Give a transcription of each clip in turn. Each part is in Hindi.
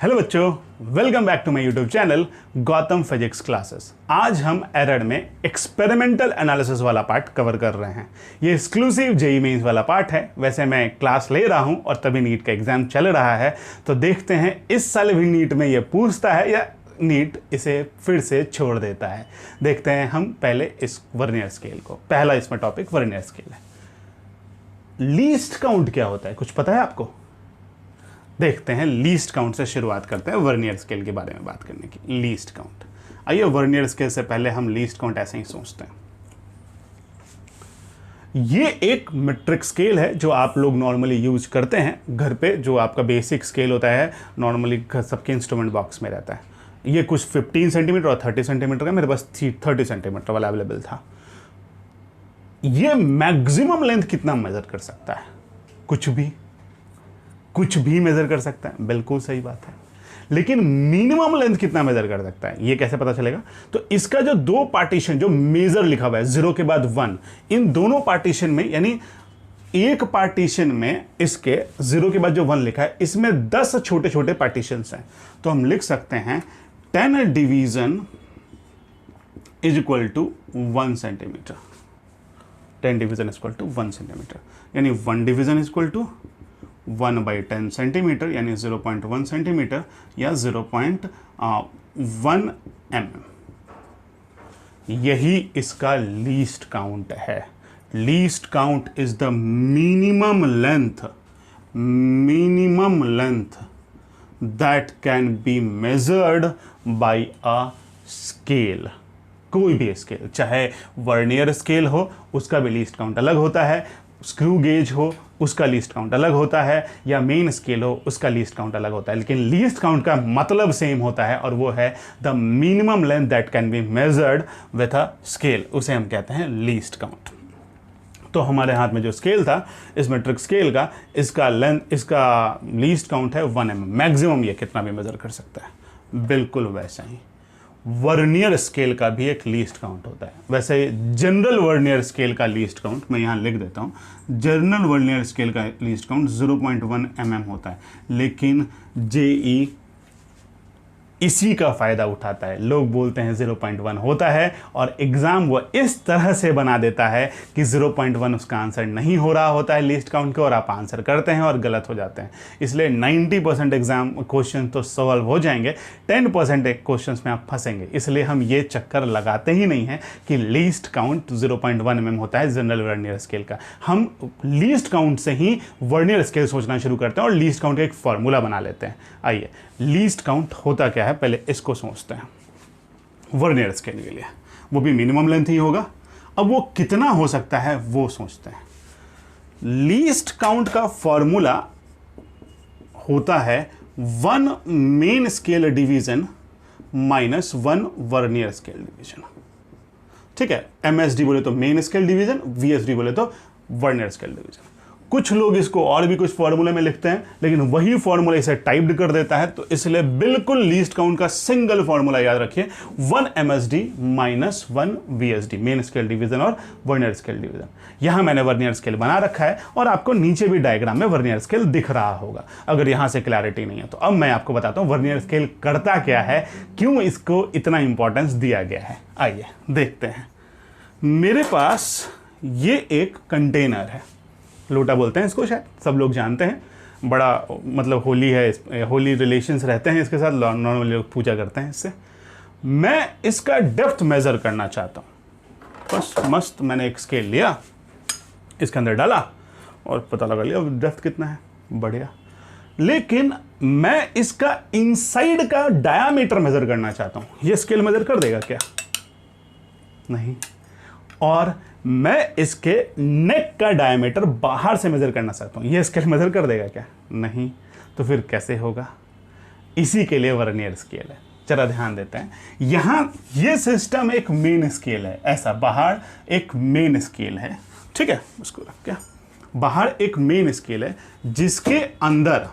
हेलो बच्चों, welcome back to my YouTube channel Gautam physics classes. आज हम एरर में एक्सपेरिमेंटल एनालिसिस वाला पार्ट कवर कर रहे हैं। ये एक्सक्लूसिव जेईई मेंस वाला पार्ट है। वैसे मैं क्लास ले रहा हूं और तभी नीट का एग्जाम चल रहा है, तो देखते हैं इस साल भी नीट में ये पूछता है या नीट इसे फिर से छोड़ देता है। देखते हैं हम पहले इस वर्नियर स्केल को। पहला इसमें टॉपिक वर्नियर स्केल है। लीस्ट काउंट क्या होता है, कुछ पता है आपको? देखते हैं, लीस्ट काउंट से शुरुआत करते हैं वर्नियर स्केल के बारे में बात करने की। लीस्ट काउंट, आइए वर्नियर स्केल से पहले हम लीस्ट काउंट ऐसे ही सोचते हैं। ये एक मेट्रिक स्केल है जो आप लोग नॉर्मली यूज करते हैं घर पे, जो आपका बेसिक स्केल होता है, नॉर्मली सबके इंस्ट्रूमेंट बॉक्स में रहता है। ये कुछ 15 सेंटीमीटर और 30 सेंटीमीटर का, मेरे पास 30 सेंटीमीटर वाला अवेलेबल था। ये मैक्सिमम लेंथ कितना मेजर कर सकता है? कुछ भी मेजर कर सकता है, बिल्कुल सही बात है। लेकिन मिनिमम लेंथ कितना मेजर कर सकता है, ये कैसे पता चलेगा? तो इसका जो दो पार्टीशन, जो मेजर लिखा हुआ है 0 के बाद 1, इन दोनों पार्टीशन में, यानी एक पार्टीशन में इसके 0 के बाद जो 1 लिखा है, इसमें 10 छोटे छोटे पार्टीशंस हैं। तो हम लिख सकते हैं 10 division is equal to 1 centimetre. 10 division is equal to 1 centimetre, यानी 1 division is equal to 1/10 centimetre, यानी 0.1 सेंटीमीटर या 0.1 mm। यही इसका लीस्ट काउंट है। Least count is the minimum length that can be measured by a scale. कोई भी स्केल, चाहे वर्नियर स्केल हो, उसका भी लीस्ट काउंट अलग होता है, स्क्रू गेज हो, उसका लीस्ट काउंट अलग होता है, या मेन स्केल हो, उसका लीस्ट काउंट अलग होता है। लेकिन लीस्ट काउंट का मतलब सेम होता है, और वो है the minimum length that can be measured with a scale. उसे हम कहते हैं लीस्ट काउंट। तो हमारे हाथ में जो स्केल था इस मेट्रिक स्केल का, इसका लीस्ट काउंट है 1 mm। मैक्सिमम ये कितना भी मेजर कर सकता है, बिल्कुल वैसा ही वर्नियर स्केल का भी एक लीस्ट काउंट होता है। वैसे जनरल वर्नियर स्केल का लीस्ट काउंट मैं यहाँ लिख देता हूँ। जनरल वर्नियर स्केल का लीस्ट काउंट 0.1 mm होता है, लेकिन जेईई इसी का फ़ायदा उठाता है। लोग बोलते हैं 0.1 होता है, और एग्ज़ाम वो इस तरह से बना देता है कि 0.1 उसका आंसर नहीं हो रहा होता है लीस्ट काउंट के, और आप आंसर करते हैं और गलत हो जाते हैं। इसलिए 90% एग्ज़ाम क्वेश्चन तो सॉल्व हो जाएंगे, 10% क्वेश्चन में आप फंसेंगे। इसलिए हम ये चक्कर लगाते ही नहीं हैं कि लीस्ट काउंट 0.1 mm होता है जनरल वर्नियर स्केल का। हम लीस्ट काउंट से ही वर्नियर स्केल सोचना शुरू करते हैं और लीस्ट काउंट का एक फॉर्मूला बना लेते हैं। आइए, लीस्ट काउंट होता क्या है पहले इसको सोचते हैं। वर्नियर स्केल के लिए वो भी मिनिमम लेंथ ही होगा। अब वो कितना हो सकता है वो सोचते हैं। लीस्ट काउंट का फॉर्मूला होता है 1 main scale division minus 1 vernier scale division. ठीक है, एमएसडी बोले तो मेन स्केल डिवीजन, वीएसडी बोले तो वर्नियर स्केल डिवीजन। कुछ लोग इसको और भी कुछ फॉर्मूले में लिखते हैं, लेकिन वही फॉर्मूला इसे टाइप्ड कर देता है। तो इसलिए बिल्कुल लीस्ट काउंट का सिंगल फॉर्मूला याद रखिए, 1 MSD minus 1 VSD, main scale division और वर्नियर स्केल डिवीजन। यहां मैंने वर्नियर स्केल बना रखा है, और आपको नीचे भी डायग्राम में वर्नियर स्केल दिख रहा होगा, अगर यहां से क्लैरिटी नहीं है तो। अब मैं आपको बताता हूं वर्नियर स्केल करता क्या है, क्यों इसको इतना इंपॉर्टेंस दिया गया है। आइए देखते हैं। मेरे पास ये एक कंटेनर है, लोटा बोलते हैं इसको, शायद सब लोग जानते हैं। बड़ा मतलब होली है, होली रिलेशंस रहते हैं इसके साथ, नॉर्मली लोग पूजा करते हैं इससे। मैं इसका डेप्थ मेजर करना चाहता हूँ। बस मस्त मैंने एक स्केल लिया, इसके अंदर डाला और पता लगा लिया डेप्थ कितना है, बढ़िया। लेकिन मैं इसका इनसाइड का डायामीटर मेजर करना चाहता हूँ। ये स्केल मेजर कर देगा क्या? नहीं। और मैं इसके नेक का डायमीटर बाहर से मेजर करना चाहता हूँ, ये स्केल मेजर कर देगा क्या? नहीं। तो फिर कैसे होगा? इसी के लिए वर्नियर स्केल है। जरा ध्यान देते हैं, यहाँ ये सिस्टम एक मेन स्केल है, ऐसा बाहर एक मेन स्केल है। ठीक है, उसको रख के बाहर एक मेन स्केल है, जिसके अंदर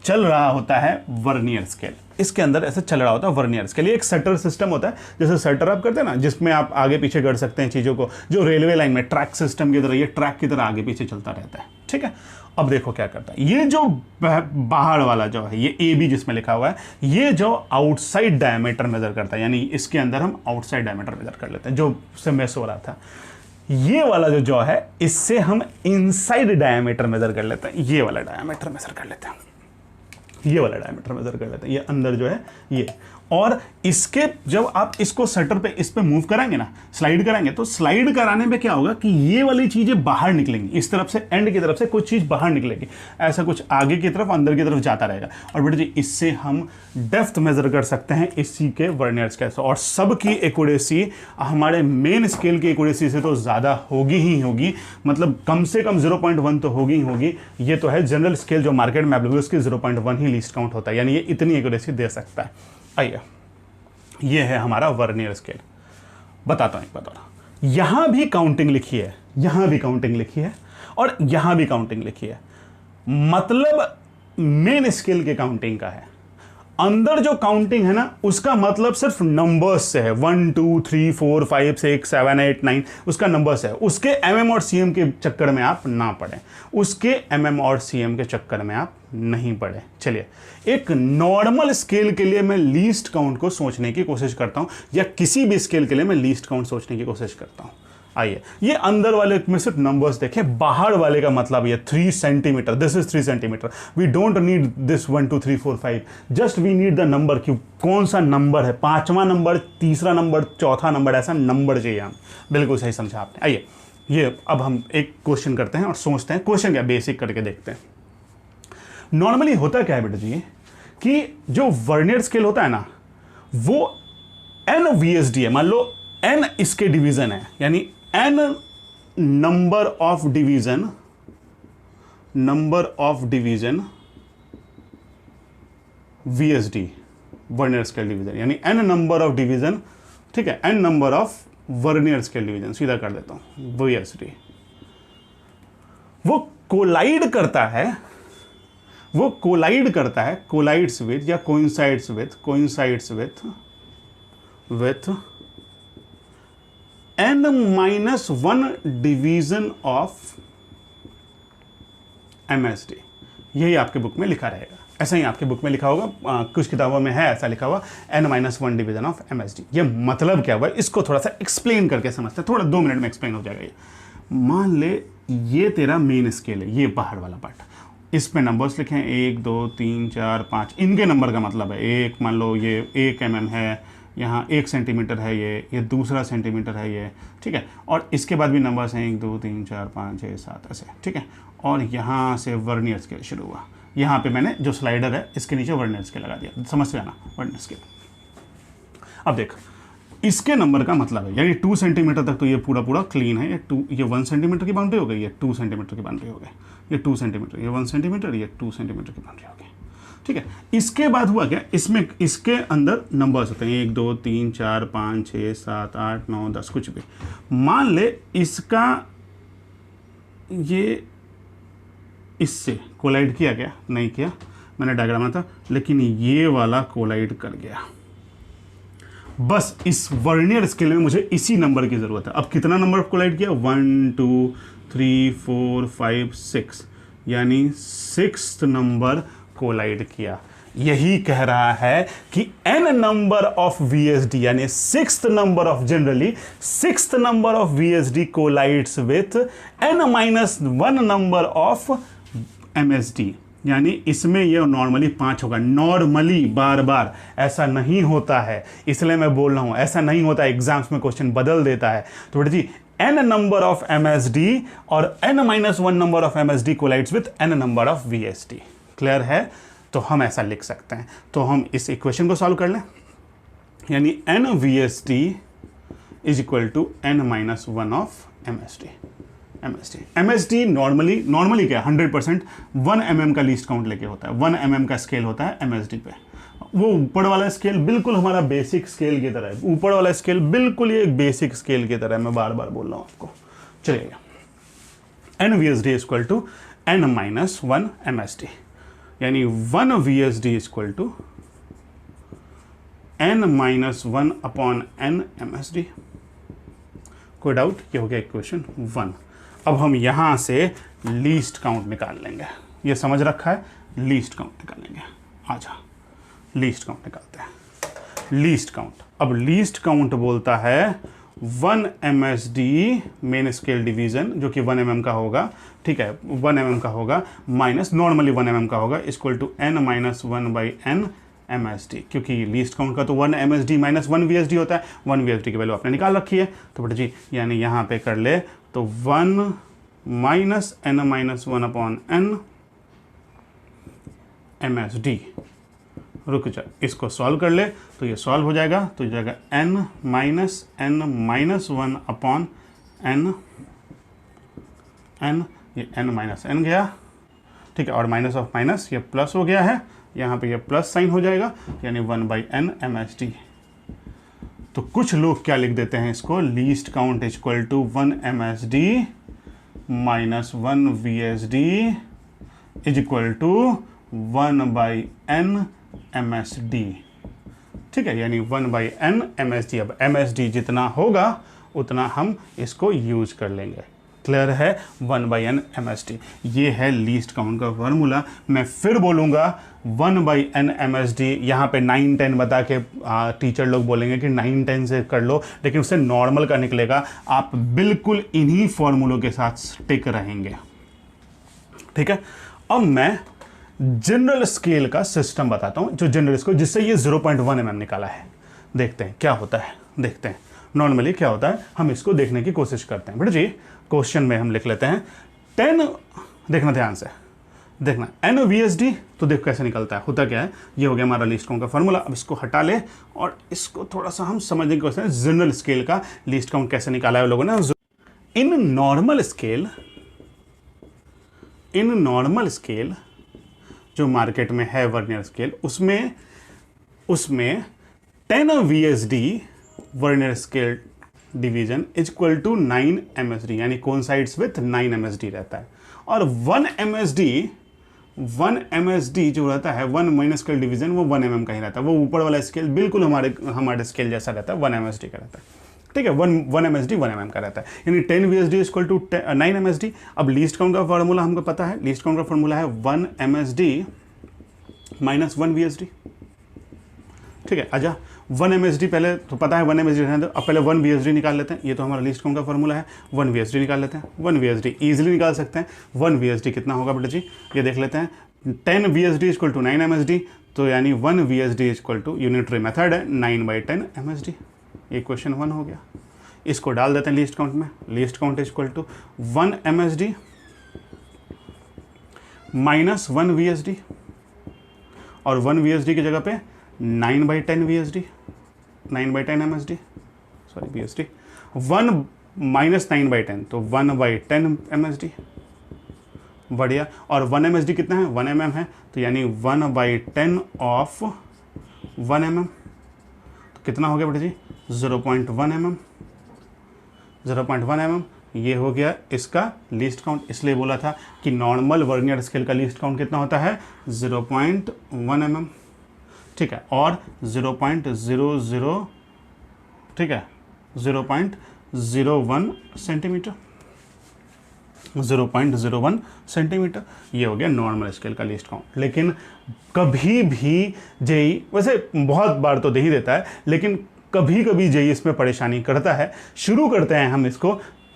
चल रहा होता है वर्नियर स्केल। इसके अंदर ऐसे चल रहा होता है वर्नियर स्केल। ये एक शटर सिस्टम होता है, जैसे शटर आप करते हैं ना, जिसमें आप आगे पीछे कर सकते हैं चीज़ों को, जो रेलवे लाइन में ट्रैक सिस्टम की तरह, ये ट्रैक की तरह आगे पीछे चलता रहता है। ठीक है। अब देखो क्या करता है, ये जो बाहर वाला जो है, ये ए बी जिसमें लिखा हुआ है, ये जो आउटसाइड डायमीटर मेजर करता है, यानी इसके अंदर हम आउटसाइड डायमीटर मेजर कर लेते हैं, जो उससे मिस हो रहा था। ये वाला जो जॉ है, इससे हम इनसाइड डायमीटर मेजर कर लेते हैं, ये वाला डायमीटर मेजर कर लेते हैं, ये वाला डायमीटर मेजर कर लेते हैं, ये अंदर जो है ये। और इसके जब आप इसको शटर पे इस पे मूव कराएंगे ना, स्लाइड कराएंगे, तो स्लाइड कराने में क्या होगा कि ये वाली चीजें बाहर निकलेंगी, इस तरफ से एंड की तरफ से कुछ चीज बाहर निकलेगी, ऐसा कुछ आगे की तरफ अंदर की तरफ जाता रहेगा। और बेटा जी इससे हम डेप्थ मेजर कर सकते हैं इसी के वर्नियर स्केल से। और सबकी एक्यूरेसी हमारे मेन स्केल की एक्यूरेसी से तो ज़्यादा होगी ही होगी, मतलब कम से कम 0.1 तो होगी ही होगी। ये तो है जनरल स्केल जो मार्केट में अवेलेबल, उसकी 0.1 ही लीस्ट काउंट होता है, यानी ये इतनी एक्यूरेसी दे सकता है। आइए, ये है हमारा वर्नियर स्केल। बताता हूं, एक बता रहा, यहां भी काउंटिंग लिखी है, यहां भी काउंटिंग लिखी है, और यहां भी काउंटिंग लिखी है, मतलब मेन स्केल के काउंटिंग का है। अंदर जो काउंटिंग है ना, उसका मतलब सिर्फ नंबर्स से है, 1 2 3 4 5 6 7 8 9, उसका नंबर्स है। उसके एमएम और सीएम के चक्कर में आप ना पड़े, उसके एमएम और सीएम के चक्कर में आप नहीं पड़े। चलिए, एक नॉर्मल स्केल के लिए मैं लीस्ट काउंट को सोचने की कोशिश करता हूं, या किसी भी स्केल के लिए मैं लीस्ट काउंट सोचने की कोशिश करता हूं। आइए, ये अंदर वाले में सिर्फ नंबर्स देखें, बाहर वाले का मतलब ये 3 centimetre, this is 3 centimetre. We don't need this 1 2 3 4 5, just we need the number. क्यों, कौन सा नंबर है, 5वां नंबर, 3रा नंबर, 4था नंबर, ऐसा नंबर चाहिए हम। बिल्कुल सही समझा आपने। आइए, ये अब हम एक क्वेश्चन करते हैं और सोचते हैं, क्वेश्चन क्या बेसिक करके देखते हैं। नॉर्मली होता क्या है बेटा जी, कि जो वर्नियर स्केल होता है ना, वो एन VSD है। मान लो एन इसके डिवीजन है, यानी n number of division VSD, vernier scale division, यानी n नंबर ऑफ डिवीजन, ठीक है, n number of vernier scale division, सीधा कर देता हूं VSD। वो कोलाइड करता है, कोलाइड्स विथ या coincides with n-1 division of MSD। यही आपके बुक में लिखा रहेगा, ऐसा ही आपके बुक में लिखा होगा, कुछ किताबों में है ऐसा लिखा हुआ, n-1 डिवीजन ऑफ MSD। ये मतलब क्या हुआ, इसको थोड़ा सा एक्सप्लेन करके समझते हैं, थोड़ा 2 मिनट में एक्सप्लेन हो जाएगा ये। मान ले ये तेरा मेन स्केल है, ये बाहर वाला पार्ट, इस पे नंबर्स लिखे हैं 1 2 3 4 5, इनके नंबर का मतलब है एक, मान लो ये 1 mm है, यहाँ 1 सेंटीमीटर है, ये 2 सेंटीमीटर है ये, ठीक है। और इसके बाद भी नंबर्स हैं 1 2 3 4 5 6 7 ऐसे, ठीक है। और यहाँ से वर्नियर स्केल शुरू हुआ, यहाँ पे मैंने जो स्लाइडर है इसके नीचे वर्नियर स्केल लगा दिया, समझ में आना, वर्नियर स्केल। अब देख, इसके नंबर का मतलब है, यानी 2 सेंटीमीटर तक तो ये पूरा क्लीन है, ये 1 सेंटीमीटर की बाउंड्री हो गई, ये 2 सेंटीमीटर की बाउंड्री हो गई, ये 2 सेंटीमीटर, ये 1 सेंटीमीटर, ये 2 सेंटीमीटर की बाउंड्री हो गई, ठीक है। इसके बाद हुआ क्या, इसमें इसके अंदर नंबर्स होते हैं 1 2 3 4 5 6 7 8 9 10, कुछ भी। मान ले इसका ये इससे कोलाइड किया क्या, नहीं किया, मैंने डायग्राम बनाया था, लेकिन ये वाला कोलाइड कर गया। बस इस वर्नियर स्केल में मुझे इसी नंबर की ज़रूरत है। अब कितना नंबर कोलाइड किया, 1 2 3 4 5 6, यानी 6th नंबर कोलाइड किया। यही कह रहा है कि n नंबर ऑफ VSD, यानी 6th number of, generally 6th number of VSD collides with n-1 number of MSD, यानी इसमें ये नॉर्मली 5 होगा। नॉर्मली बार बार ऐसा नहीं होता है, इसलिए मैं बोल रहा हूं ऐसा नहीं होता, एग्जाम्स में क्वेश्चन बदल देता है। तो बेटा जी n नंबर ऑफ MSD और n-1 number of MSD collides with n number of VSD। Clear है? तो हम ऐसा लिख सकते हैं। तो हम इस इक्वेशन को सॉल्व कर लें, यानी n VSD is equal to n-1 of MSD। MSD normally क्या 100% 1 mm का लीस्ट काउंट लेके होता है, 1 mm का स्केल होता है MSD पे। वो ऊपर वाला स्केल बिल्कुल हमारा बेसिक स्केल की तरह है, ऊपर वाला स्केल बिल्कुल ये एक बेसिक स्केल की तरह है, मैं बार बार बोल रहा हूँ आपको। चलिए, n VSD is equal to n-1 MSD, यानी 1 VSD is equal to n-1 upon n MSD। कोई डाउट? ये हो गया इक्वेशन 1। अब हम यहाँ से लीस्ट काउंट निकाल लेंगे, ये समझ रखा है, लीस्ट काउंट निकालेंगे। आजा लीस्ट काउंट निकालते हैं। लीस्ट काउंट, अब लीस्ट काउंट बोलता है 1 MSD मेन स्केल डिवीजन, जो कि 1 mm का होगा, ठीक है, 1 mm का होगा, माइनस नॉर्मली 1 mm का होगा, equal to n minus 1/n MSD, क्योंकि लीस्ट काउंट का तो 1 MSD माइनस 1 VSD होता है। 1 VSD की वैल्यू आपने निकाल रखी है, तो बेटा जी यानी यहाँ पे कर ले तो 1 minus n minus 1/n MSD। रुक जा, इसको सॉल्व कर ले तो ये सॉल्व हो जाएगा, तो ये जाएगा n माइनस 1/n n, ये n माइनस n गया, ठीक है, और माइनस ऑफ माइनस ये प्लस हो गया है, यहाँ पे ये प्लस साइन हो जाएगा, यानी 1/n MSD। तो कुछ लोग क्या लिख देते हैं इसको, least count equal to 1 MSD minus 1 VSD is equal to 1/n MSD, ठीक है, यानी 1/n MSD। अब MSD जितना होगा उतना हम इसको यूज कर लेंगे। क्लियर है, 1/n MSD, ये है लीस्ट काउंट का फॉर्मूला। मैं फिर बोलूँगा 1/n MSD, यहाँ पे 9-10 बता के टीचर लोग बोलेंगे कि 9-10 से कर लो, लेकिन उससे नॉर्मल का निकलेगा। आप बिल्कुल इन्हीं फॉर्मूलों के साथ स्टिक रहेंगे, ठीक है। अब मैं जनरल स्केल का सिस्टम बताता हूँ, जो जनरल स्केल जिससे ये 0.1 mm निकाला है। देखते हैं क्या होता है, देखते हैं नॉर्मली क्या होता है, हम इसको देखने की कोशिश करते हैं। बेटा जी क्वेश्चन में हम लिख लेते हैं 10, देखना ध्यान से, देखना n VSD, तो देखो कैसे निकलता है, होता क्या है, ये हो गया हमारा लीस्ट काउंट का फॉर्मूला। अब इसको हटा ले और इसको थोड़ा सा हम समझने की कोशिश करें, जनरल स्केल का लीस्ट काउंट कैसे निकाला है लोगों ने। इन नॉर्मल स्केल जो मार्केट में है वर्नियर स्केल, उसमें 10 VSD vernier scale division is equal to 9 MSD, यानी कोइंसाइड्स विथ 9 MSD रहता है। और 1 MSD जो रहता है, 1 माइनस स्केल डिवीजन, वो 1 mm का ही रहता है। वो ऊपर वाला स्केल बिल्कुल हमारे स्केल जैसा रहता है, 1 MSD का रहता है, ठीक है। 1 MSD 1 mm का रहता है, यानी 10 VSD is equal to 9 MSD। अब लीस्ट काउंट का फॉर्मूला हमको पता है, लीस्ट काउंट का फॉर्मूला है 1 MSD माइनस 1 VSD, ठीक है। आजा 1 MSD पहले तो पता है 1 MSD है, तो अब पहले 1 VSD निकाल लेते हैं। ये तो हमारा लीस्ट काउंट का फॉर्मूला है, 1 VSD निकाल लेते हैं। 1 VSD इजीली निकाल सकते हैं। 1 VSD कितना होगा बेटा जी, ये देख लेते हैं। 10 VSD इक्वल टू 9 MSD, तो यानी 1 VSD equal to unitary method है 9/10 MSD। ये क्वेश्चन 1 हो गया। इसको डाल देते हैं लीस्ट काउंट में। Least count equal to 1 MSD minus 1 VSD, और 1 VSD की जगह पे 9/10 VSD, 9/10 MSD, sorry VSD, 1 minus 9/10, तो 1/10 MSD, बढ़िया। और 1 MSD कितना है, 1 mm है, तो यानी 1/10 ऑफ 1 mm, तो कितना हो गया बेटा जी, 0.1 mm, 0.1 mm। ये हो गया इसका लीस्ट काउंट। इसलिए बोला था कि नॉर्मल वर्नियर स्केल का लीस्ट काउंट कितना होता है, 0.1 mm, ठीक है। और 0.00, ठीक है, 0.01 सेंटीमीटर, 0.01 सेंटीमीटर, ये हो गया नॉर्मल स्केल का लीस्ट काउंट। लेकिन कभी भी जेई, वैसे बहुत बार तो दे ही देता है, लेकिन कभी कभी जेई इसमें परेशानी करता है। शुरू करते हैं हम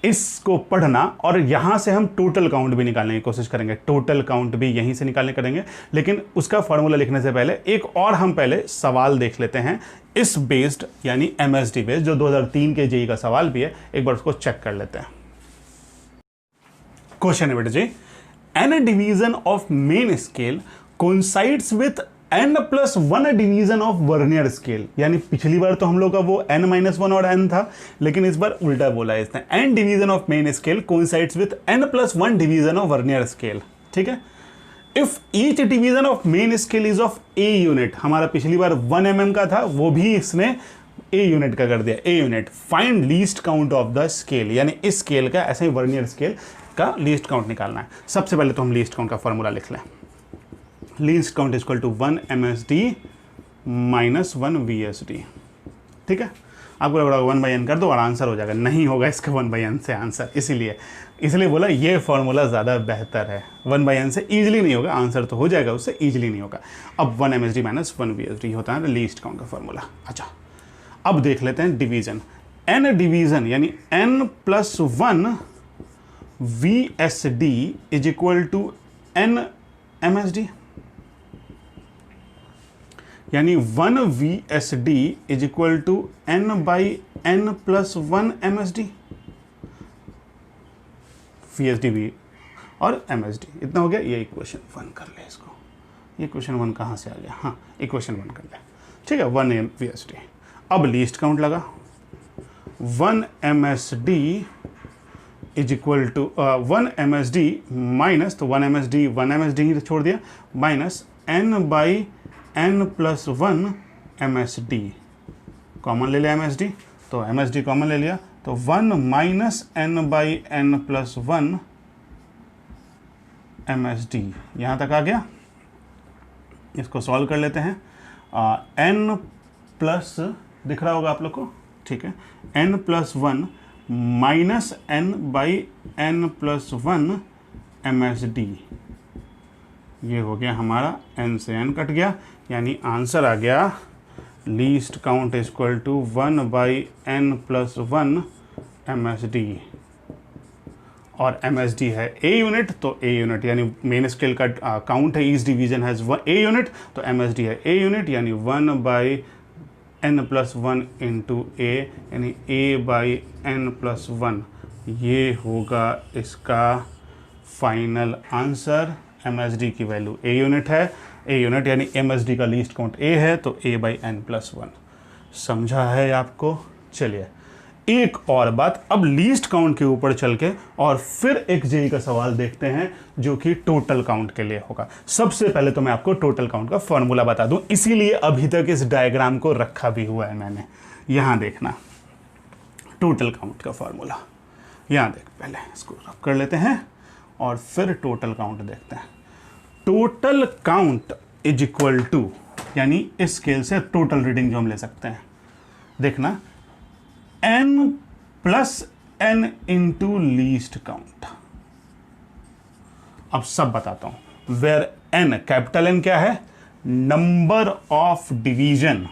इसको पढ़ना, और यहाँ से हम टोटल काउंट भी निकालने की कोशिश करेंगे। टोटल काउंट भी यहीं से निकालने करेंगे, लेकिन उसका फॉर्मूला लिखने से पहले एक और हम पहले सवाल देख लेते हैं, इस बेस्ड यानी MSD बेस्ड, जो 2003 के जेई का सवाल भी है। एक बार उसको चेक कर लेते हैं। क्वेश्चन है बेटा जी, n division of main scale coincides with n+1 division of vernier scale. यानी पिछली बार तो हम लोग का वो n-1 और n था, लेकिन इस बार उल्टा बोला है इसने, n division of main scale coincides with n+1 division of vernier scale, ठीक है। If each division of main scale is of a unit, हमारा पिछली बार 1 mm का था, वो भी इसने a यूनिट का कर दिया, a unit. Find least count of the scale, यानी इस स्केल का, ऐसे ही वर्नियर स्केल का लीस्ट काउंट निकालना है। सबसे पहले तो हम लीस्ट काउंट का फॉर्मूला लिख लें। Least count equal to 1 MSD minus 1 VSD, ठीक है। आपको लग रहा होगा 1/n कर दो और आंसर हो जाएगा, नहीं होगा इसका 1/n से आंसर, इसलिए बोला ये फॉर्मूला ज़्यादा बेहतर है। 1/n से ईजिली नहीं होगा, आंसर तो हो जाएगा उससे, ईजिली नहीं होगा। अब 1 MSD माइनस 1 VSD होता है लीस्ट काउंट का फॉर्मूला। अच्छा, अब देख लेते हैं डिवीजन। n डिवीजन यानी n+1 VSD is equal to n MSD, यानी 1 VSD is equal to n/n+1 MSD। VSD भी और MSD इतना हो गया। ये इक्वेशन 1 कर ले इसको। ये इक्वेशन 1 कहाँ से आ गया? हाँ, इक्वेशन 1 कर ले, ठीक है। 1 VSD। अब लीस्ट काउंट लगा, 1 MSD is equal to 1 MSD minus, तो 1 MSD छोड़ दिया, माइनस n/n+1 MSD, कॉमन ले लिया MSD, तो MSD कॉमन ले लिया, तो 1 माइनस n/n+1 MSD यहाँ तक आ गया। इसको सॉल्व कर लेते हैं। n प्लस दिख रहा होगा आप लोग को, ठीक है, n+1 माइनस n/n+1 MSD, ये हो गया हमारा, n से n कट गया, यानी आंसर आ गया least count is equal to 1/n+1 MSD, और MSD है A यूनिट, तो A यूनिट यानी मेन स्केल का काउंट है, each division has A unit, तो MSD है A यूनिट, यानी 1/n+1 इंटू A, यानी A/n+1, ये होगा इसका फाइनल आंसर। MSD की वैल्यू A यूनिट है, A यूनिट यानी MSD का लीस्ट काउंट A है, तो A/n+1। समझा है आपको? चलिए एक और बात, अब लीस्ट काउंट के ऊपर चल के और फिर एक जेई का सवाल देखते हैं जो कि टोटल काउंट के लिए होगा। सबसे पहले तो मैं आपको टोटल काउंट का फॉर्मूला बता दूं, इसीलिए अभी तक इस डायग्राम को रखा भी हुआ है मैंने। यहां देखना टोटल काउंट का फॉर्मूला, यहां देख, पहले इसको रब कर लेते हैं और फिर टोटल काउंट देखते हैं। Total count is equal to, यानी इस स्केल से टोटल रीडिंग जो हम ले सकते हैं, देखना n+n इंटू लीस्ट काउंट। अब सब बताता हूं, वेयर n, कैपिटल N क्या है? Number of division,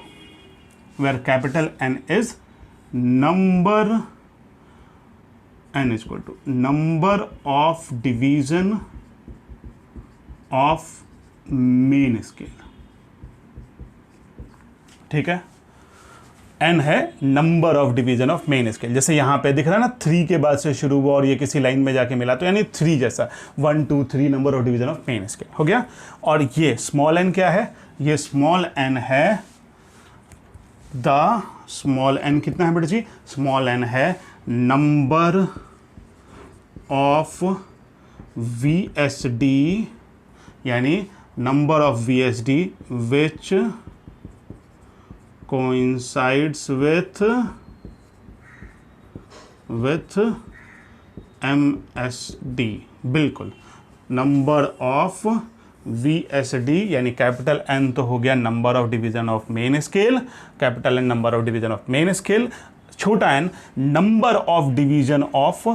where capital N is number, n is equal to number of division of main scale, ठीक है। n है number of division of main scale, जैसे यहां पे दिख रहा है ना 3 के बाद से शुरू हुआ और ये किसी लाइन में जाके मिला, तो यानी 3 जैसा 1 2 3 number of division of main scale हो गया। और ये स्मॉल n क्या है? ये स्मॉल n है द स्मॉल n कितना है बेटा जी? स्मॉल n है नंबर ऑफ VSD, यानी number of VSD which coincides with MSD, बिल्कुल, नंबर ऑफ VSD, यानी कैपिटल N तो हो गया number of division of main scale, capital N number of division of main scale, छोटा n number of division of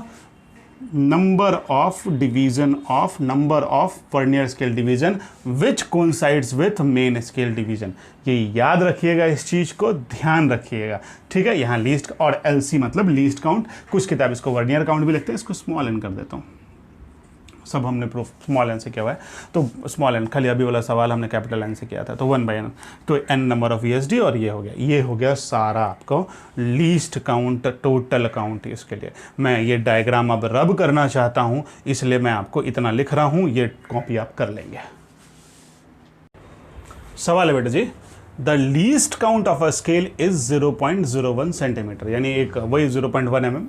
vernier scale division which coincides with main scale division. ये याद रखिएगा, इस चीज़ को ध्यान रखिएगा, ठीक है। यहाँ लीस्ट और LC मतलब लीस्ट काउंट, कुछ किताब इसको वर्नियर काउंट भी लिखते हैं, इसको स्मॉल n कर देता हूँ, सब हमने प्रूफ स्मॉल n से किया हुआ है, तो स्मॉल n, खाली अभी वाला सवाल हमने कैपिटल N से किया था, तो 1/n, तो n नंबर ऑफ VSD, और ये हो गया सारा आपको लीस्ट काउंट, टोटल काउंट। इसके लिए मैं ये डायग्राम अब रब करना चाहता हूँ, इसलिए मैं आपको इतना लिख रहा हूँ, ये कॉपी आप कर लेंगे। सवाल है बेटा जी, the least count of a scale is 0.01 centimetre, यानी एक वही 0.1 mm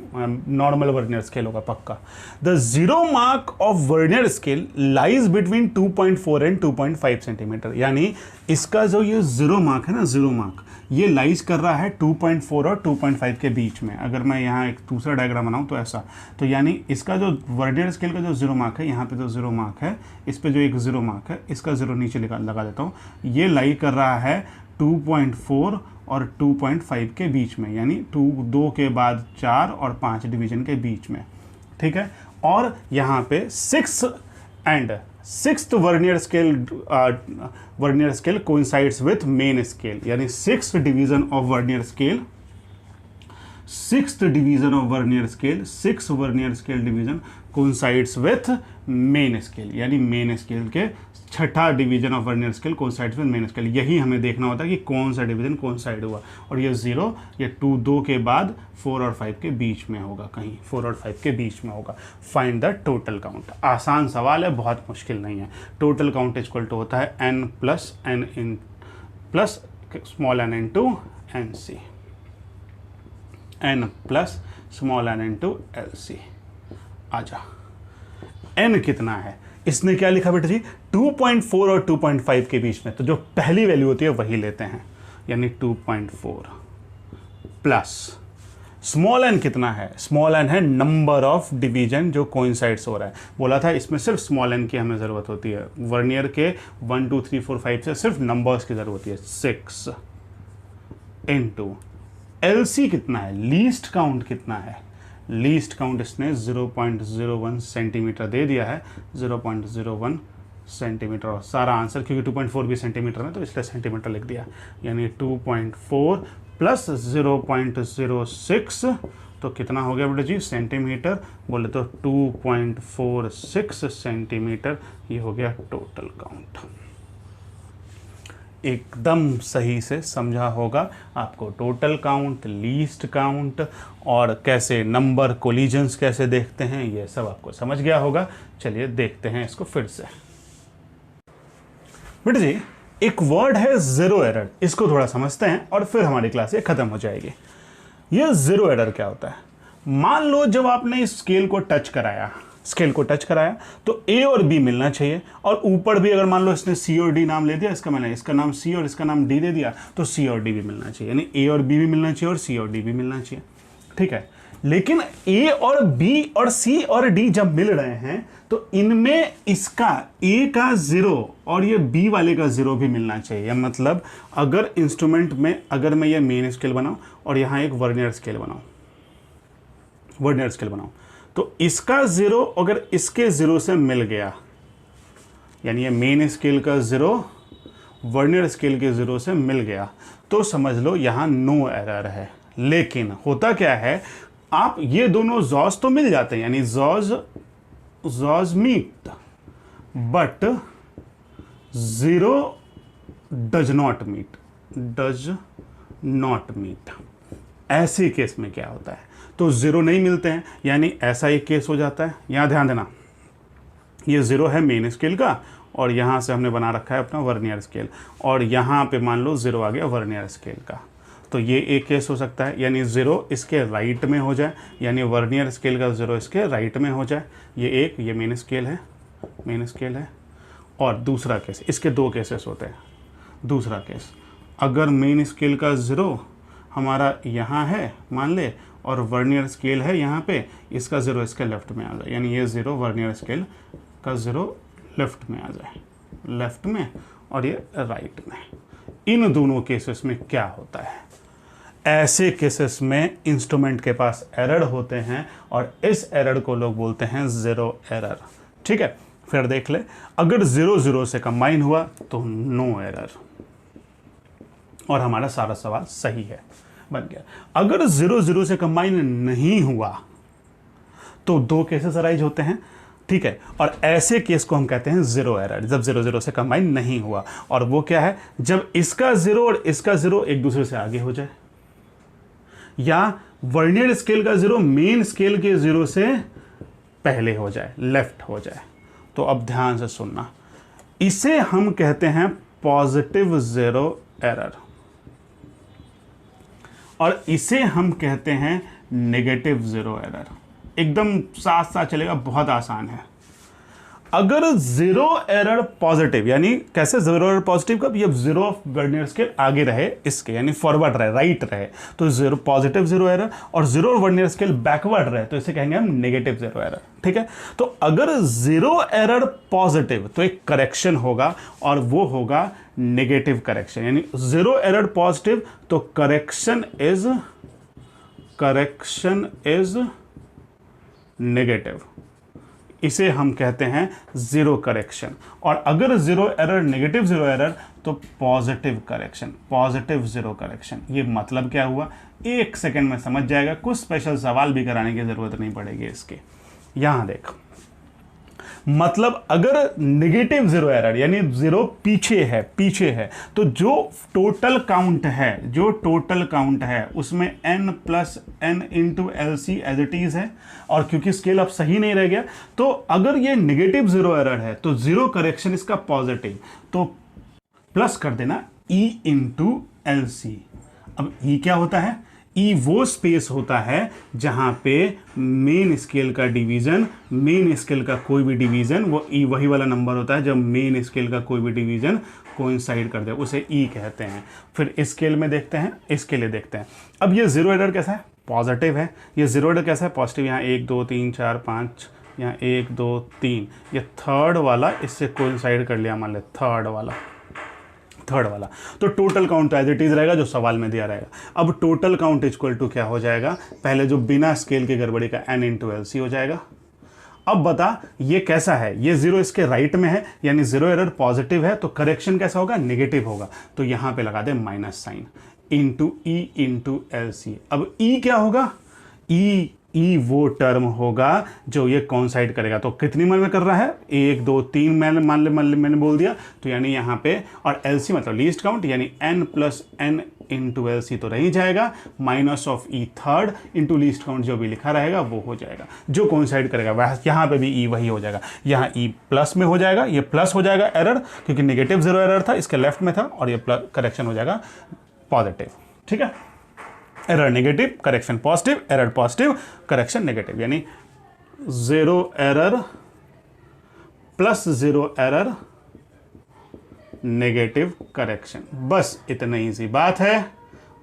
नॉर्मल वर्नियर स्केल होगा पक्का। The zero mark of vernier scale lies between 2.4 and 2.5 centimetre, यानी इसका जो ये जीरो मार्क है ना, जीरो मार्क ये लाइज कर रहा है 2.4 और 2.5 के बीच में। अगर मैं यहाँ एक दूसरा डायग्राम बनाऊँ तो ऐसा, तो यानी इसका जो वर्नियर स्केल का जो जीरो मार्क है, यहाँ पे जो जीरो मार्क है, इस पे जो एक जीरो मार्क है, इसका जीरो नीचे लगा देता हूँ, ये लाई कर रहा है 2.4 और 2.5 के बीच में, यानी 2 के बाद 4 और 5 डिवीजन के बीच में, ठीक है। और यहाँ पे 6th vernier scale coincides with main scale, यानी 6th division of vernier scale, 6th division of vernier scale, 6th vernier scale division coincides with main scale, यानी मेन स्केल के 6ठा division of vernier scale coincides with main scale. यही हमें देखना होता है कि कौन सा डिवीजन कोइंसाइड हुआ, और ये 0 ये 2 के बाद 4 और 5 के बीच में होगा, कहीं 4 और 5 के बीच में होगा। Find the total count. आसान सवाल है, बहुत मुश्किल नहीं है। टोटल काउंट इक्वल टू होता है n plus small n into N C, n plus small n into L C. आजा, n कितना है, इसने क्या लिखा बेटा जी, 2.4 और 2.5 के बीच में, तो जो पहली वैल्यू होती है वही लेते हैं, यानी 2.4 प्लस स्मॉल n कितना है, स्मॉल n है नंबर ऑफ डिवीजन जो कोइंसाइड्स हो रहा है। बोला था इसमें सिर्फ स्मॉल n की हमें ज़रूरत होती है, वर्नियर के 1 2 3 4 5 से सिर्फ नंबर्स की ज़रूरत होती है। 6 इंटू LC कितना है, लीस्ट काउंट कितना है, लीस्ट काउंट इसने 0.01 सेंटीमीटर दे दिया है, 0.01 सेंटीमीटर, और सारा आंसर क्योंकि 2.4 भी सेंटीमीटर में तो इसलिए सेंटीमीटर लिख दिया, यानी 2.4 प्लस 0.06, तो कितना हो गया बेटा जी सेंटीमीटर, बोले तो 2.46 सेंटीमीटर, ये हो गया टोटल काउंट। एकदम सही से समझा होगा आपको टोटल काउंट, लीस्ट काउंट, और कैसे नंबर कोलिजन्स कैसे देखते हैं, ये सब आपको समझ गया होगा। चलिए देखते हैं इसको फिर से। बेटा जी एक वर्ड है ज़ीरो एरर, इसको थोड़ा समझते हैं और फिर हमारी क्लास ये ख़त्म हो जाएगी। ये ज़ीरो एरर क्या होता है, मान लो जब आपने इस स्केल को टच कराया तो ए और बी मिलना चाहिए, और ऊपर भी अगर मान लो इसने सी और डी नाम ले दिया, इसका नाम सी और इसका नाम डी दे दिया, तो सी और डी भी मिलना चाहिए, यानी ए और बी भी मिलना चाहिए और सी और डी भी मिलना चाहिए, ठीक है। लेकिन ए और बी और सी और डी जब मिल रहे हैं तो इनमें इसका ए का 0 और ये बी वाले का 0 भी मिलना चाहिए। मतलब अगर इंस्ट्रूमेंट में अगर मैं ये मेन स्केल बनाऊं और यहाँ एक वर्नियर स्केल बनाऊं, तो इसका 0 अगर इसके 0 से मिल गया, यानी ये मेन स्केल का 0 वर्नियर स्केल के 0 से मिल गया, तो समझ लो यहाँ नो एरर है। लेकिन होता क्या है, आप ये दोनों जॉज तो मिल जाते हैं, यानी jaws meet, but 0 does not meet. ऐसे केस में क्या होता है, तो 0 नहीं मिलते हैं, यानी ऐसा एक केस हो जाता है। यहाँ ध्यान देना, ये 0 है मेन स्केल का, और यहाँ से हमने बना रखा है अपना वर्नियर स्केल, और यहाँ पे मान लो 0 आ गया वर्नियर स्केल का, तो ये एक केस हो सकता है, यानी 0 इसके राइट में हो जाए, यानी वर्नियर स्केल का 0 इसके राइट में हो जाए। ये मेन स्केल है। और दूसरा केस, इसके 2 केसेस होते हैं। दूसरा केस, अगर मेन स्केल का 0 हमारा यहाँ है मान ले, और वर्नियर स्केल है यहाँ पे, इसका 0 इसके लेफ्ट में आ जाए, यानी ये 0 वर्नियर स्केल का 0 लेफ्ट में आ जाए, लेफ्ट में, और ये राइट में। इन दोनों केसेस में क्या होता है, ऐसे केसेस में इंस्ट्रूमेंट के पास एरर होते हैं, और इस एरर को लोग बोलते हैं ज़ीरो एरर, ठीक है। फिर देख ले, अगर 0 0 से कंबाइन हुआ तो नो एरर, और हमारा सारा सवाल सही है, बन गया। अगर 0 0 से कंबाइन नहीं हुआ तो 2 केसेस अराइज होते हैं, ठीक है, और ऐसे केस को हम कहते हैं ज़ीरो एरर, जब 0 0 से कंबाइन नहीं हुआ। और वो क्या है, जब इसका 0 और इसका 0 एक दूसरे से आगे हो जाए, या वर्नियर स्केल का 0 मेन स्केल के 0 से पहले हो जाए, लेफ्ट हो जाए। तो अब ध्यान से सुनना, इसे हम कहते हैं पॉजिटिव ज़ीरो एरर, और इसे हम कहते हैं नेगेटिव ज़ीरो एरर। एकदम साथ साथ चलेगा, बहुत आसान है। अगर जीरो एरर पॉजिटिव, यानी कैसे जीरो एरर पॉजिटिव, कब ये जीरो वर्नियर स्केल आगे रहे इसके, यानी फॉरवर्ड रहे, राइट रहे, तो जीरो पॉजिटिव जीरो एरर, और जीरो वर्नियर स्केल बैकवर्ड रहे तो इसे कहेंगे हम नेगेटिव जीरो एरर। ठीक है, तो अगर जीरो एरर पॉजिटिव तो एक करेक्शन होगा और वो होगा नेगेटिव करेक्शन, यानी जीरो एरर पॉजिटिव तो करेक्शन इज नेगेटिव, इसे हम कहते हैं जीरो करेक्शन। और अगर zero error negative zero error तो positive correction, positive zero correction. ये मतलब क्या हुआ, एक सेकंड में समझ जाएगा, कुछ स्पेशल सवाल भी कराने की जरूरत नहीं पड़ेगी इसके। यहां देख, मतलब अगर नेगेटिव जीरो एरर यानी जीरो पीछे है तो जो टोटल काउंट है उसमें n plus N into L C as it is है, और क्योंकि स्केल अब सही नहीं रह गया तो अगर ये नेगेटिव जीरो एरर है तो जीरो करेक्शन इसका पॉजिटिव, तो प्लस कर देना e इंटू एल सी। अब e क्या होता है, ई वो स्पेस होता है जहां पे मेन स्केल का डिवीजन, मेन स्केल का कोई भी डिवीजन, वो ई वही वाला नंबर होता है जब मेन स्केल का कोई भी डिवीजन कोइंसाइड कर दे, उसे ई कहते हैं। फिर स्केल में देखते हैं, इसके लिए देखते हैं। अब ये जीरो एरर कैसा है, पॉजिटिव है। ये जीरो एरर कैसा है, पॉजिटिव। यहाँ 1 2 3 4 5, यहाँ 1 2 3, ये थर्ड वाला इससे कोइंसाइड कर लिया, मान ले थर्ड वाला, तो total count as it is रहेगा जो सवाल में दिया रहेगा। अब टोटल काउंट इक्वल टू क्या हो जाएगा, पहले जो बिना स्केल के गड़बड़ी का n इंटू एल सी हो जाएगा। अब बता ये कैसा है, ये जीरो इसके राइट में है यानी जीरो एरर पॉजिटिव है, तो करेक्शन कैसा होगा, नेगेटिव होगा, तो यहां पे लगा दे minus sign into e into L C. अब ई क्या होगा, ई वो टर्म होगा जो ये कॉन्साइड करेगा। तो कितनी मान में कर रहा है, 1 2 3 मैंने बोल दिया, तो यानी यहाँ पे, और एलसी मतलब लीस्ट काउंट, यानी n plus N into L C तो रह ही जाएगा, minus of E third into least count जो भी लिखा रहेगा वो हो जाएगा, जो कॉन्साइड करेगा वह यहाँ पे भी ई वही हो जाएगा। यहाँ ई प्लस में हो जाएगा, ये प्लस हो जाएगा एरर क्योंकि नेगेटिव जीरो एरर था, इसके लेफ्ट में था, और ये करेक्शन हो जाएगा पॉजिटिव। ठीक है, error negative, correction positive, error positive, correction negative, यानी zero error plus zero error negative correction. बस इतना ही सी बात है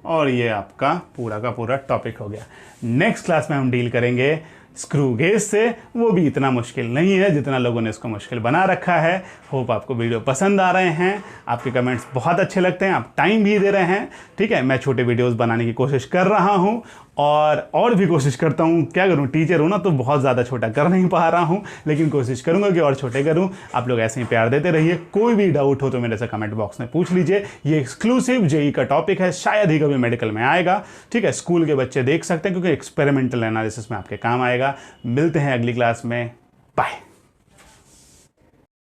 और ये आपका पूरा का पूरा टॉपिक हो गया। नेक्स्ट क्लास में हम डील करेंगे स्क्रू गेज से, वो भी इतना मुश्किल नहीं है जितना लोगों ने इसको मुश्किल बना रखा है। होप आपको वीडियो पसंद आ रहे हैं, आपके कमेंट्स बहुत अच्छे लगते हैं, आप टाइम भी दे रहे हैं। ठीक है, मैं छोटे वीडियोस बनाने की कोशिश कर रहा हूँ और भी कोशिश करता हूँ। क्या करूँ, टीचर हूँ ना, तो बहुत ज़्यादा छोटा कर नहीं पा रहा हूँ, लेकिन कोशिश करूँगा कि और छोटे करूँ। आप लोग ऐसे ही प्यार देते रहिए। कोई भी डाउट हो तो मेरे से कमेंट बॉक्स में पूछ लीजिए। ये एक्सक्लूसिव जेई का टॉपिक है, शायद ही कभी मेडिकल में आएगा। ठीक है, स्कूल के बच्चे देख सकते हैं क्योंकि एक्सपेरिमेंटल एनालिसिस में आपके काम आएगा। मिलते हैं अगली क्लास में, बाय।